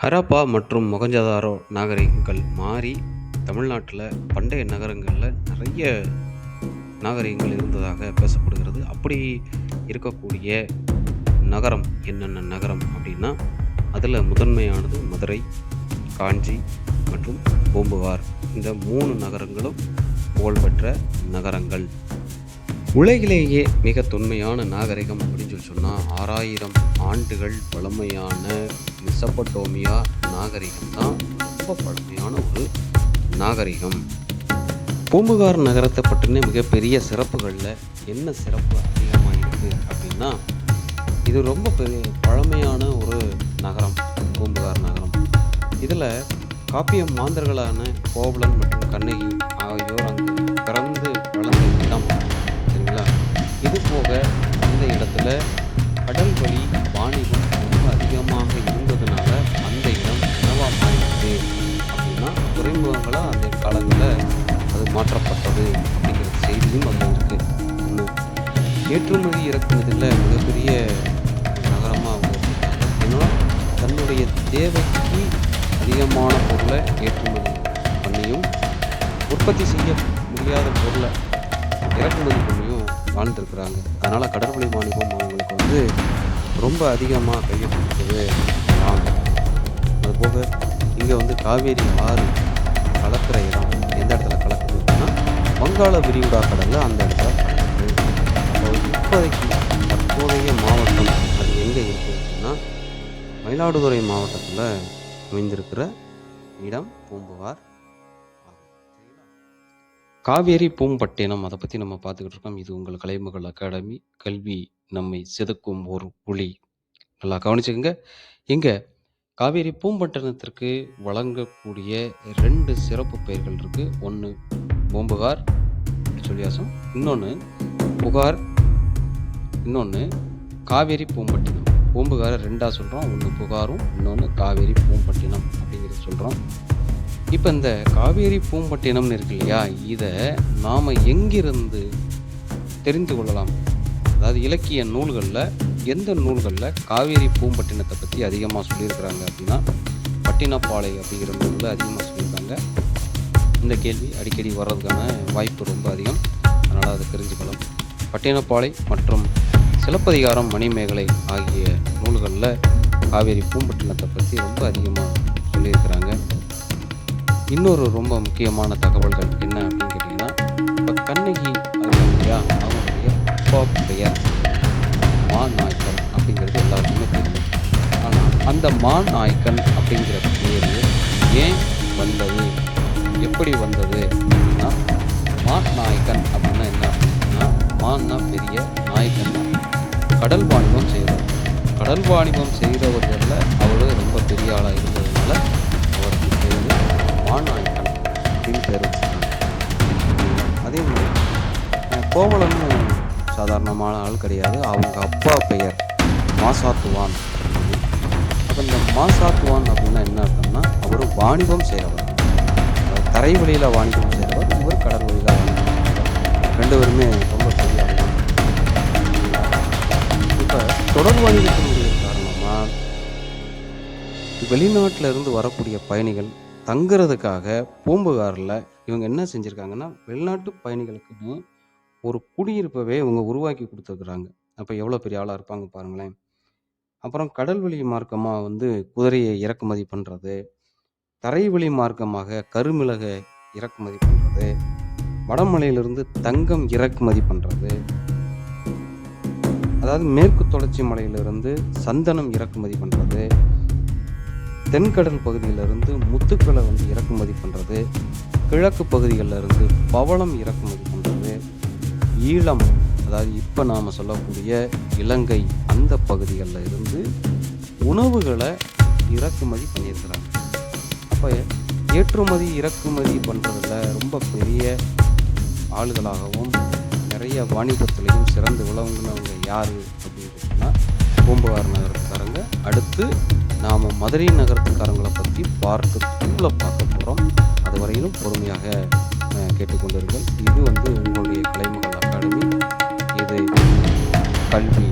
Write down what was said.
ஹராப்பா மற்றும் மொகஞ்சதாரோ நாகரிகங்கள் மாறி தமிழ்நாட்டில் பண்டைய நகரங்களில் நிறைய நாகரிகங்கள் இருந்ததாக பேசப்படுகிறது. அப்படி இருக்கக்கூடிய நகரம் என்னென்ன நகரம் அப்படின்னா, அதில் முதன்மையானது மதுரை, காஞ்சி மற்றும் பூம்புகார். இந்த 3 நகரங்களும் புகழ்பெற்ற நகரங்கள். உலகிலேயே மிக தொன்மையான நாகரிகம் அப்படின்னு சொன்னால் 6000 ஆண்டுகள் பழமையான மெசபடோமியா நாகரிகம் தான் ரொம்ப பழமையான ஒரு நாகரிகம். பூம்புகார் நகரத்தை பற்றின மிகப்பெரிய சிறப்புகளில் என்ன சிறப்பு அதிகமாக இருக்குது அப்படின்னா, இது ரொம்ப பெரிய பழமையான ஒரு நகரம் பூம்புகார் நகரம். இதில் காப்பிய மாந்தர்களான கோவலன் மற்றும் கண்ணகி ஆகியோர் அங்கு பிறந்து வளர்ந்த இடம். சரிங்களா? இது போக இந்த இடத்துல கடல் வழி வாணிபம் ரொம்ப அதிகமாக இருந்ததுனால அந்த இடம் என்னவாக மாறிடுது அப்படின்னா, துறைமுகங்களாக அந்த காலங்களில் அது மாற்றப்பட்டது அப்படிங்கிற செய்தியும் அங்கே இருக்குது. ஒன்று, ஏற்றுமதி இறக்குமதியில் மிகப்பெரிய நகரமாக அவங்க இருக்காங்க. ஏன்னா தன்னுடைய தேவைக்கு அதிகமான பொருளை ஏற்றுமதி பண்ணியும், உற்பத்தி செய்ய முடியாத பொருளை இறக்குமதி பண்ணியும் வாழ்ந்துருக்குறாங்க. அதனால் கடற்படை வாணிபம் அவங்களுக்கு ரொம்ப அதிகமாக கையெழுத்துக்குது. அதுபோக இங்கே காவேரி ஆறு கலக்கிற இடம் எந்த இடத்துல கலக்குது அப்படின்னா, வங்காள விரிகுடா கடலில் அந்த இடத்துல கலக்குது. அப்போ இப்போதைக்கு தற்போதைய மாவட்டம் அது எங்கே இருக்குது அப்படின்னா, மயிலாடுதுறை மாவட்டத்தில் அமைந்திருக்கிற இடம் பூம்புகார். காவேரி பூம்பட்டினம், அதை பற்றி நம்ம பார்த்துக்கிட்டு இருக்கோம். இது உங்கள் கலைமகள் அகாடமி. கல்வி நம்மை செதுக்கும் ஒரு ஒளி. நல்லா கவனிச்சுக்கோங்க. இங்கே காவேரி பூம்பட்டினத்திற்கு வழங்கக்கூடிய 2 சிறப்பு பெயர்கள் இருக்குது. ஒன்று பூம்புகார் சொல்லியாசம், இன்னொன்று புகார், இன்னொன்று காவேரி பூம்பட்டினம். பூம்புகாரை 2ஆக சொல்கிறோம். ஒன்று புகாரும் இன்னொன்று காவேரி பூம்பட்டினம் அப்படிங்கிறது சொல்கிறோம். இப்போ இந்த காவேரி பூம்பட்டினம்னு இருக்கு இல்லையா, இதை நாம் எங்கிருந்து தெரிந்து கொள்ளலாம்? அதாவது இலக்கிய நூல்களில் எந்த நூல்களில் காவேரி பூம்பட்டினத்தை பற்றி அதிகமாக சொல்லியிருக்கிறாங்க அப்படின்னா, பட்டினப்பாலை அப்படிங்கிற நூலில் அதிகமாக சொல்லியிருக்காங்க. இந்த கேள்வி அடிக்கடி வர்றதுக்கான வாய்ப்பு ரொம்ப அதிகம். அதனால் அதை தெரிஞ்சுக்கலாம். பட்டினப்பாலை மற்றும் சிலப்பதிகாரம், மணிமேகலை ஆகிய நூல்களில் காவேரி பூம்பட்டினத்தை பற்றி ரொம்ப அதிகமாக சொல்லியிருக்கிறாங்க. இன்னொரு ரொம்ப முக்கியமான தகவல்கள் என்ன அப்படின்னு கேட்டிங்கன்னா, இப்போ கண்ணகி இல்லையா, அவங்களுடைய அப்பா பெயர் மாநாய்க்கன் அப்படிங்கிறது எல்லாருக்குமே தெரியும். ஆனால் அந்த மாநாய்க்கன் அப்படிங்கிற பேர் ஏன் வந்தது, எப்படி வந்தது அப்படின்னா, மாநாய்க்கன் அப்படின்னா என்ன அப்படின்னா, மான்னா பெரிய, நாயக்கன் கடல் வாணிபம் செய்கிறவர். கடல் வாணிபம் செய்கிறவர்களில் அவர் ரொம்ப பெரிய ஆளாக இருந்ததுனால அவருக்கு பேர் மாநாய்க்கன் அப்படின்னு பேர் வச்சுருக்காங்க. அதே மாதிரி கோவலன்னு சாதாரணமான ஆள் கிடையாது. அவங்க அப்பா பெயர் மாசாத்துவான். அப்போ இந்த மாசாத்துவான் அப்படின்னா என்ன அர்த்தம்னா, அவர் வாணிபம் செய்கிறவர். தரை வழியில் வாணிபம் செய்கிறவர், இவர் கடல் வழியில் வாணிபம் செய்கிறவர். 2 பேருமே ரொம்ப பெரிய ஆள் தான். இப்போ தொடர் வாணிபத்தினுடைய காரணமாக வெளிநாட்டில் இருந்து வரக்கூடிய பயணிகள் தங்குறதுக்காக பூம்புகாரில் இவங்க என்ன செஞ்சுருக்காங்கன்னா, வெளிநாட்டு பயணிகளுக்குன்னு ஒரு குடியிருப்பவே இவங்க உருவாக்கி கொடுத்துருக்குறாங்க. அப்போ எவ்வளோ பெரிய ஆளாக இருப்பாங்க பாருங்களேன். அப்புறம் கடல் வழி மார்க்கமாக குதிரையை இறக்குமதி பண்ணுறது, தரைவழி மார்க்கமாக கருமிளகை இறக்குமதி பண்ணுறது, வடமலையிலிருந்து தங்கம் இறக்குமதி பண்ணுறது, அதாவது மேற்கு தொடர்ச்சி மலையிலிருந்து சந்தனம் இறக்குமதி பண்ணுறது, தென்கடல் பகுதியிலிருந்து முத்துக்களை இறக்குமதி பண்ணுறது, கிழக்கு பகுதிகளில் இருந்து பவளம் இறக்குமதி பண்ணுறது, ஈழம் அதாவது இப்போ நாம் சொல்லக்கூடிய இலங்கை அந்த பகுதிகளில் இருந்து உணவுகளை இறக்குமதி பண்ணியிருக்கிறாங்க. அப்போ ஏற்றுமதி இறக்குமதி பண்ணுறதுல ரொம்ப பெரிய ஆளுகளாகவும் நிறைய வாணிபத்திலையும் சிறந்து விளங்குனவங்க யார் அப்படின்னு சொன்னால் பூம்புகார் நகரத்துக்காரங்க. அடுத்து நாம் மதுரை நகரத்துக்காரங்களை பற்றி பார்க்க போகிறோம். அது வரையிலும் பொறுமையாக கேட்டுக்கொண்டிருங்கள். இது உங்களுடைய கலைமகள் அகாடமி. இது கல்வி